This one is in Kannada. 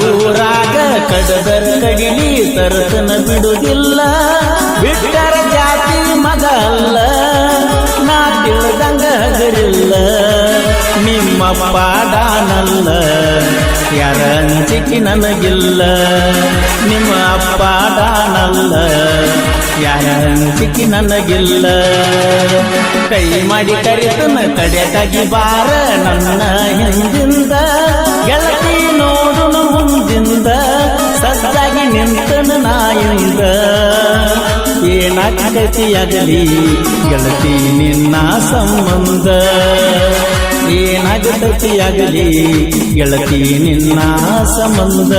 ಊರಾಗ ಕಡದರ ಕಡಿಲಿ ತರತನ ಬಿಡುವುದಿಲ್ಲ ಬಿಟ್ಟರ ಜಾತಿ ಮಗ ಅಲ್ಲ ನಾ ತಿಳಿದಂಗ ಹಗರಿಲ್ಲ ನಿಮ್ಮ ಪಾಡಾನಲ್ಲ ಯಾರ ಅಂಜಿಕೆ ನನಗಿಲ್ಲ ನಿಮ್ಮ ಪಾಡಾನಲ್ಲ ಯಾರ ಅಂಜಿಕೆ ನನಗಿಲ್ಲ ಕೈ ಮಾಡಿ ಕರಿತನ ಕಡೆಯಾಗಿ ಬಾರ ನನ್ನ ಹಿಂದಿಂದ ಗೆಳತಿ ನೋಡುನು ಮುಂದಿಂದ ಸಜ್ಜಾಗಿ ನಿಂತನ ನಾಯಿಂದ ಏನಾಗತಿಯಾಗಲಿ ಗೆಳತಿ ನಿನ್ನ ಸಂಬಂಧ ಏನಾಗತಿಯಾಗಲಿ ಗೆಳತಿ ನಿನ್ನ ಸಂಬಂಧ